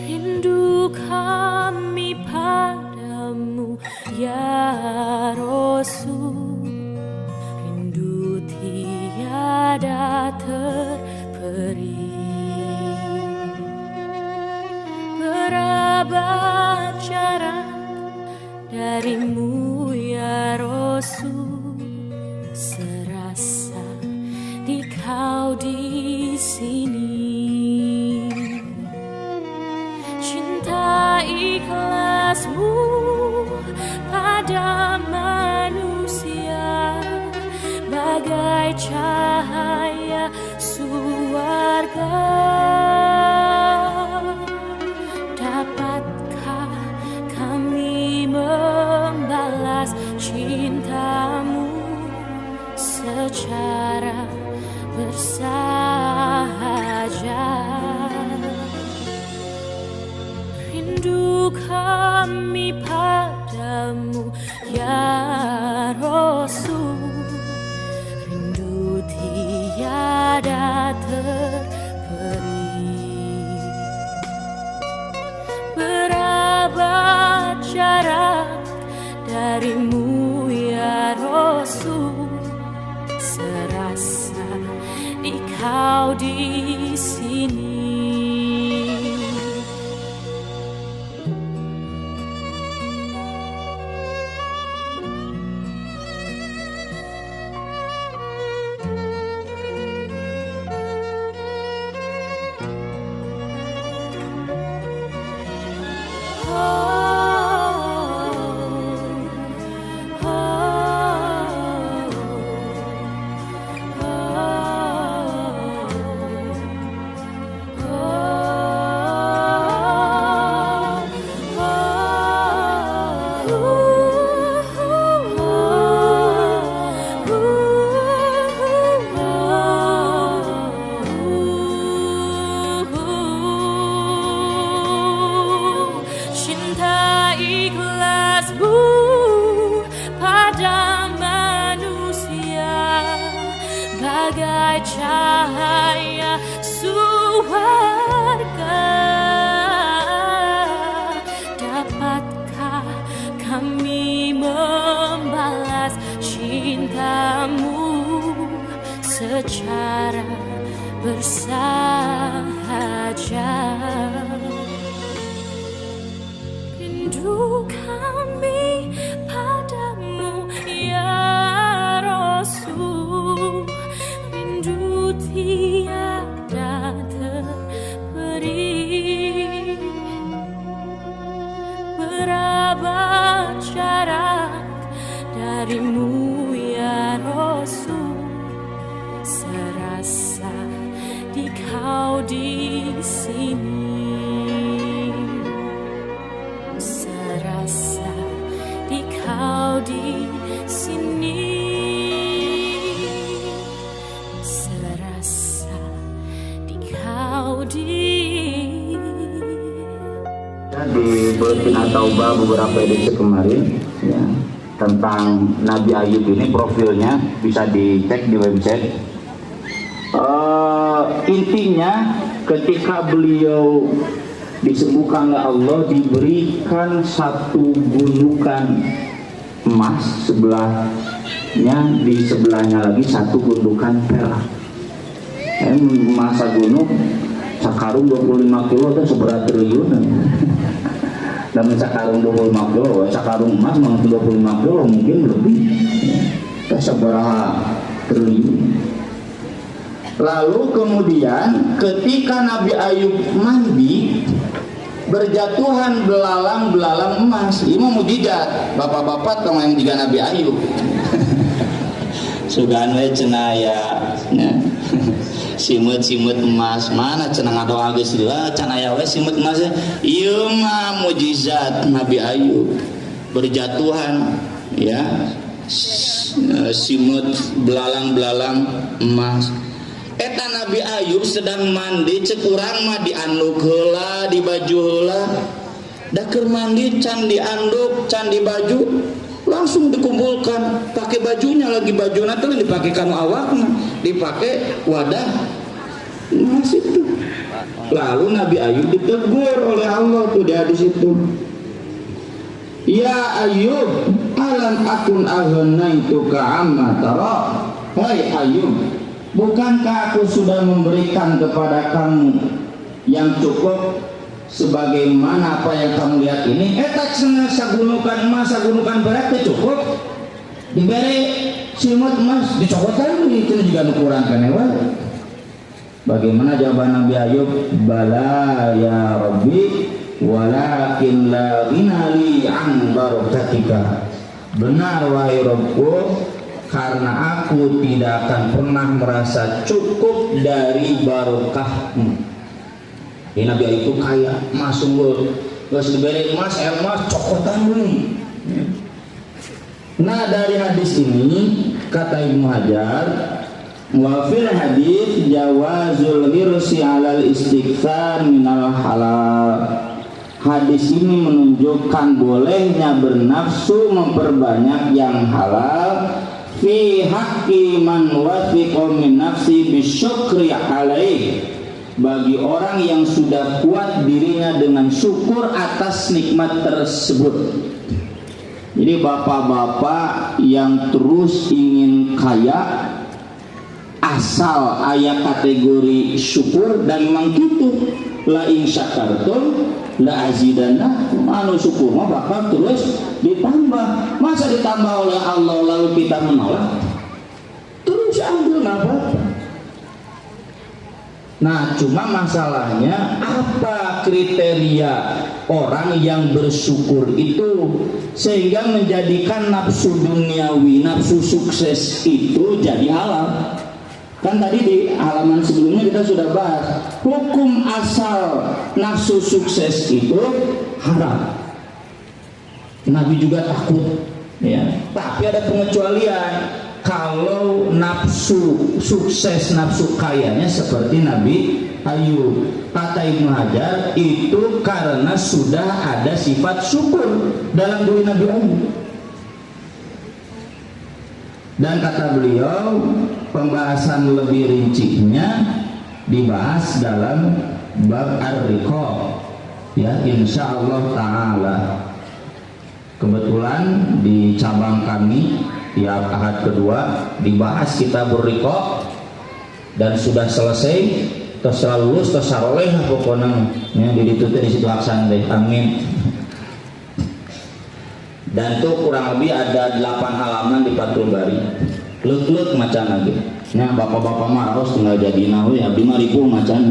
Rindu kami padamu ya Rasul, rindu tiada terperi. Berabad jarak darimu ya Rasul, serasa di kau di sini. Cinta ikhlasmu pada manusia bagai cahaya surga. Dapatkah kami membalas cintamu secara bersahaja? Rindu kami padamu ya Rasul, rindu tiada terperi. Berabad jarak darimu ya Rasul, serasa di kau di sini. Bagai cahaya surga, dapatkah kami membalas cintamu secara bersahaja? Rindu kami padamu ya Rasul, rindu tiada terperi. Berabad jarak darimu ya Rasul, serasa di kau di sini. Serasa di kau di sini. Di Buletin At-Taubah beberapa edisi kemarin ya, tentang Nabi Ayub ini, profilnya bisa dicek di website. Intinya ketika beliau disembuhkan oleh Allah, diberikan satu gundukan emas, sebelahnya di sebelahnya lagi satu gundukan perak. Masa gunung sakarung 25 kilo itu seberat triliun. Dan sakarung 25 kilo, sakarung emas 25 kilo mungkin lebih, seberapa triliun. Lalu kemudian ketika Nabi Ayub mandi, berjatuhan belalang-belalang emas. Ini mujizat bapak-bapak tong yang juga Nabi Ayub. Sugan we cenaya simut-simut emas mana cenah ngadoa geus can aya we simut emas. Ieu mah mujizat Nabi Ayub, berjatuhan ya simut belalang-belalang emas. Eta Nabi Ayub sedang mandi, cek urang mah dianduk heula, di baju heula. Da keur mandi can dianduk, can di baju, langsung dikumpulkan pakai bajunya lagi, bajuna teh dipakai kanu awakna, dipakai wadah emas itu. Lalu Nabi Ayub ditegur oleh Allah tuh di hadis itu. Ya Ayub, alam akun aghnaytuka amma tara. Hai Ayub, bukankah aku sudah memberikan kepada kamu yang cukup sebagaimana apa yang kamu lihat ini? Tak senang sagunukan emas, sagunukan berat cukup. Diberi simut emas, dicokotan itu juga kurang kan ya. Bagaimana jawaban Nabi Ayub? Bala ya Rabbi, walakin la ghina li an barakatika. Benar wahai Rabbku, karena aku tidak akan pernah merasa cukup dari barokahmu. Ini Nabi Ayub kaya, emas unggul, gak diberi emas, cokotan nih. Nah dari hadis ini kata Ibnu Hajar, wa fil hadis jawazul hirsi alal istighfar minal halal. Hadis ini menunjukkan bolehnya bernafsu memperbanyak yang halal fi haqqi man wathiqa min nafsi bisyukri alaih, bagi orang yang sudah kuat dirinya dengan syukur atas nikmat tersebut. Jadi bapak-bapak yang terus ingin kaya asal ayat kategori syukur, dan memang gitu, la in syakartum la azidannakum, anu syukur mah bakal terus ditambah. Masa ditambah oleh Allah lalu kita menolak? Terus ambil nafas. Nah cuma masalahnya apa kriteria orang yang bersyukur itu sehingga menjadikan nafsu duniawi, nafsu sukses itu jadi halal. Kan tadi di halaman sebelumnya kita sudah bahas hukum asal nafsu sukses itu haram. Nabi juga takut ya, tapi ada pengecualian. Kalau nafsu sukses, nafsu kayanya seperti Nabi Ayub, kata Ibnu Hajar, itu karena sudah ada sifat syukur dalam diri Nabi Ayub. Dan kata beliau, pembahasan lebih rincinya dibahas dalam bab Ar-Riqaq ya, insyaallah taala. Kebetulan di cabang kami tiap ahad kedua dibahas kitab Ar-Riqaq dan sudah selesai, terus lulus, terus saroleh pokoknya ya, ditutup di situ aksan deh, amin. Dan itu kurang lebih ada 8 halaman di Fathul Bari, lut macan lagi. Nah bapak-bapak mah harus tinggal jadi nahu ya, 5.000 macan,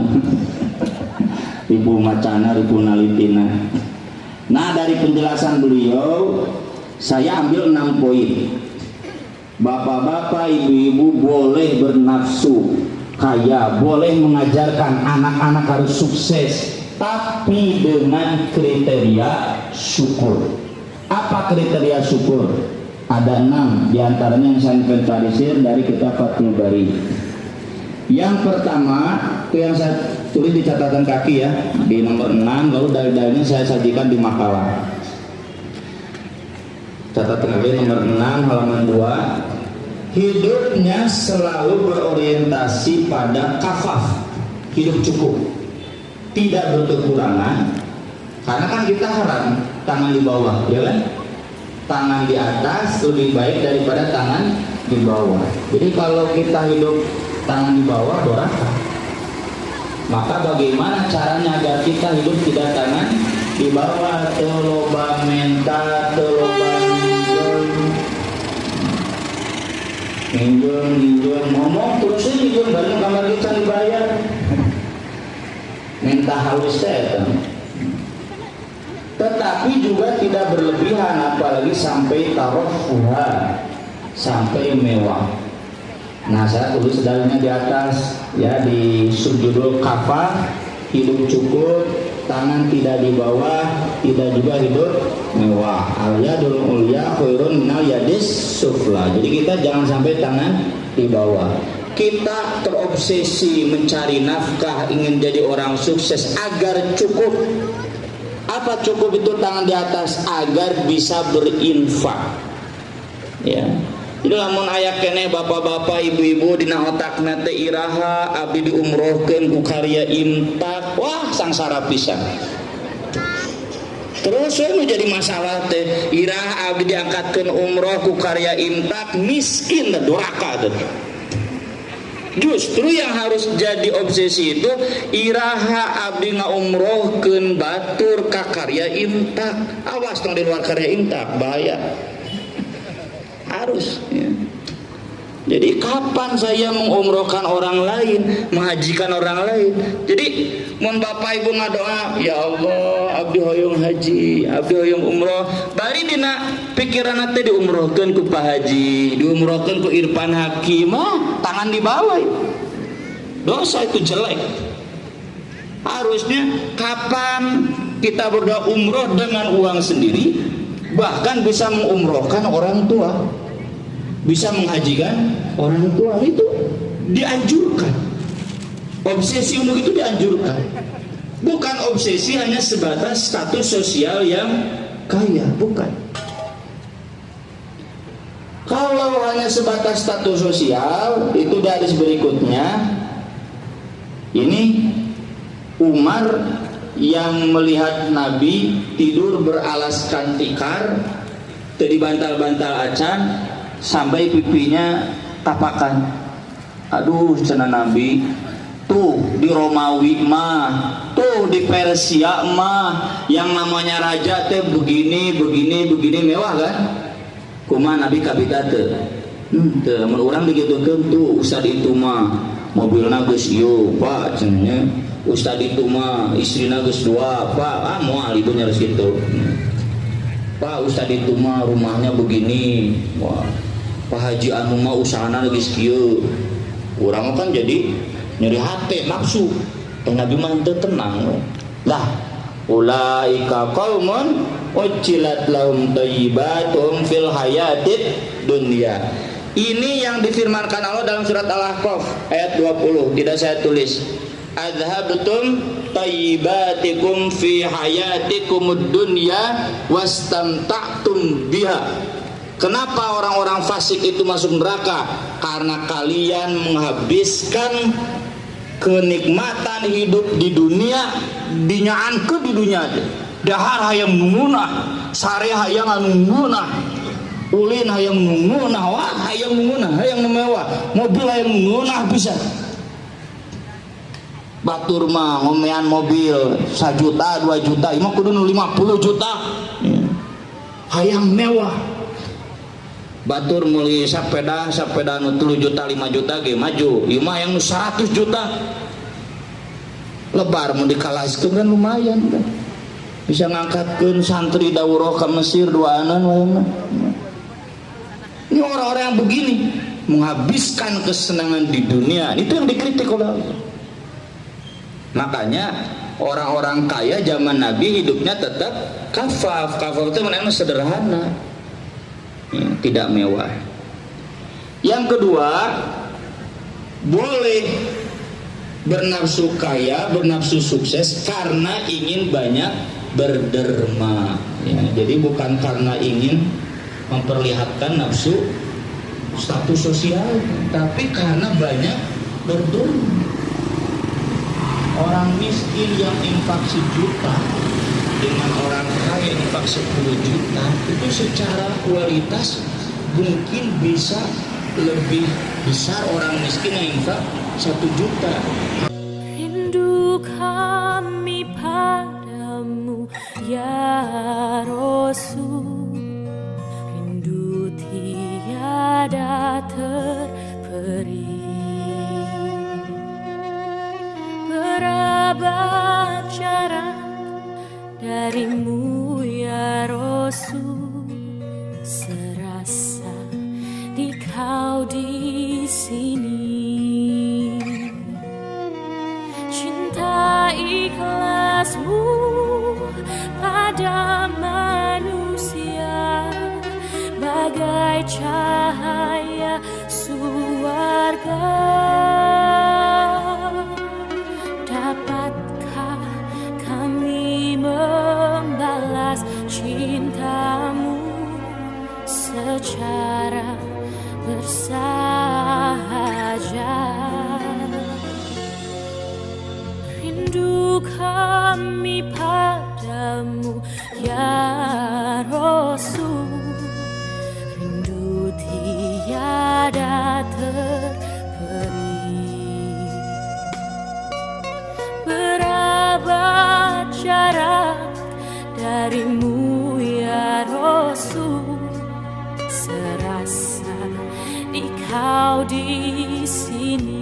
1.000 macana, 1.000 nalitina. Nah dari penjelasan beliau saya ambil 6 poin. Bapak-bapak, ibu-ibu boleh bernafsu kaya, boleh mengajarkan anak-anak harus sukses, tapi dengan kriteria syukur. Apa kriteria syukur? Ada 6 diantaranya yang saya inventarisir dari kitab Fathul Bari. Yang pertama itu yang saya tulis di catatan kaki ya, di nomor 6, lalu dalil-dalilnya saya sajikan di makalah. Catatan kaki nomor 6 halaman 2. Hidupnya selalu berorientasi pada kafaf, hidup cukup, tidak berkekurangan. Karena kan kita haram tangan di bawah, ya kan? Tangan di atas lebih baik daripada tangan di bawah. Jadi kalau kita hidup tangan di bawah doraka. Maka bagaimana caranya agar kita hidup tidak tangan di bawah? Teloba menta, teloba minjem, ngomong terusnya minjem bareng kamar kita dibayar. Minta halus saya kan. Tetapi juga tidak berlebihan, apalagi sampai tarofuha, sampai mewah. Nah saya tulis dalilnya di atas ya, di subjudul kafah, hidup cukup, tangan tidak di bawah, tidak juga hidup mewah. Al-yadul ulya khairun minal yadis sufla. Jadi kita jangan sampai tangan di bawah. Kita terobsesi mencari nafkah, ingin jadi orang sukses agar cukup. Apa cukup itu? Tangan di atas, agar bisa berinfak. Ya. Jadi lamun aya keneh bapak-bapak ibu-ibu dina otakna teh iraha abdi diumrohkeun ku karya imtak, wah sangsara pisan. Terus nu jadi masalah teh iraha abdi diangkatkeun umroh ku karya imtak, miskin da duraka teh. Justru yang harus jadi obsesi itu iraha abdi ngaumrohkeun batur ka karya imtak. Awas dong di luar karya imtak, bahaya. Harus ya. Jadi kapan saya mengumrohkan orang lain, menghajikan orang lain? Jadi mun bapak ibu ngadoa, ya Allah, abdi hoyong haji, abdi hoyong umroh, bari dina pikiran teh diumrohkeun ku Pak Haji, diumrohkeun ku Irfan Hakim, tangan di bawah. Dosa itu jelek. Harusnya kapan kita berdoa umroh dengan uang sendiri, bahkan bisa mengumrohkan orang tua, bisa menghajikan orang tua, itu dianjurkan. Obsesi untuk itu dianjurkan. Bukan obsesi hanya sebatas status sosial yang kaya, bukan. Kalau hanya sebatas status sosial, itu di hadis berikutnya. Ini Umar yang melihat Nabi tidur beralaskan tikar, tadi bantal-bantal acan, sampai pipinya tapakan. Aduh cenah Nabi, tuh di Romawi mah, tuh di Persia mah, yang namanya raja teh begini mewah kan? Kumaha Nabi kabita teu? Teu mun urang digitukeun tuh ustad itu mah mobilna geus ieu Pak cenanya. Ustad itu mah istrina geus 2 Pak, moal ibu nyaris gitu. Pak ustad itu mah rumahnya begini. Wah. Pak Haji anu mah usahana geus kieu. Urang kan jadi nyeri hati, nafsu. Nabi mah teu tenang. Lah, ulaika qaumun ujilat lahum thayyibatum fil hayatid dunya. Ini yang difirmankan Allah dalam surat Al-Ahqaf ayat 20, tidak saya tulis. Adhabtum tayyibatikum fi hayatikumud dunya wastamta'tum biha. Kenapa orang-orang fasik itu masuk neraka? Karena kalian menghabiskan kenikmatan hidup di dunia, dinyaankeun di dunia teh. Dahar hayang nungunah, sare hayang nungunah, ulin hayang nungunah, wah hayang nungunah, hayang mewah, mobil hayang nungunah bisa. Batur mah ngomean mobil 1 juta, 2 juta, imah kudu 50 juta. Hayang mewah. Batur meuli sepeda nu 3 juta 5 juta ge maju, imah yang 100 juta. Lebar mun dikalaskeun kan lumayan kan. Bisa ngangkatkeun santri daurah ke Mesir 2 anan wae mah. Ini orang-orang yang begini menghabiskan kesenangan di dunia, itu yang dikritik oleh Allah. Makanya orang-orang kaya zaman Nabi hidupnya tetap kafaf. Kafaf itu maknanya sederhana, tidak mewah. Yang kedua, boleh bernafsu kaya, bernafsu sukses karena ingin banyak berderma ya. Jadi bukan karena ingin memperlihatkan nafsu status sosial, tapi karena banyak berderma. Orang miskin yang infak 1 juta dengan orang kaya infak 10 juta itu secara kualitas mungkin bisa lebih besar orang miskin yang infak 1 juta. Rindu kami padamu ya Rasul, rindu tiada terperi. Berabad jarak darimu ya Rasul, serasa di kau di sini. Cinta ikhlasmu pada manusia bagai cahaya surga. Dapatkah kami membalas cintamu secara ya Rasul, rindu tiada terperi. Berapa jarak darimu ya Rasul, serasa di kau di sini.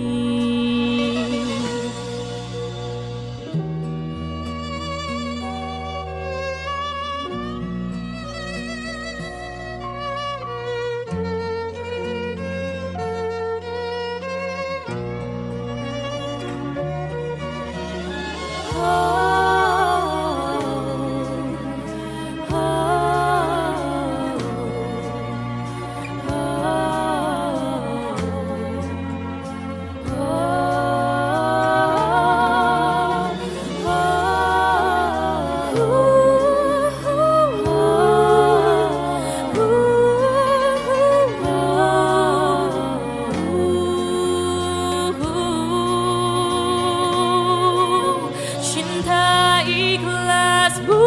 Cinta ikhlasmu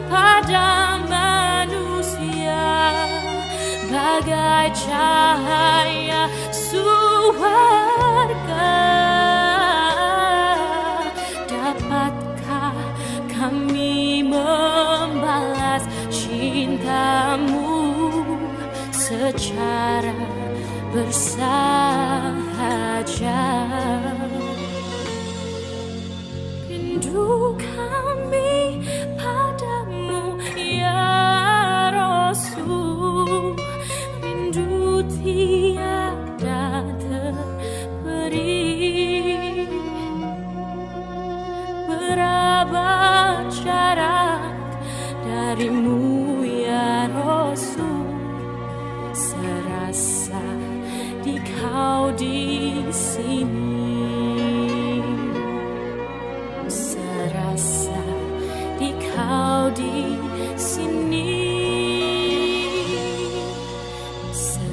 pada manusia bagai cahaya surga. Dapatkah kami membalas cintamu secara bersahaja? Rindu kami padamu ya Rasul, rindu tiada terperi. Berapa jarak darimu ya Rasul, serasa di kau di sini. Serasa di kau di sini.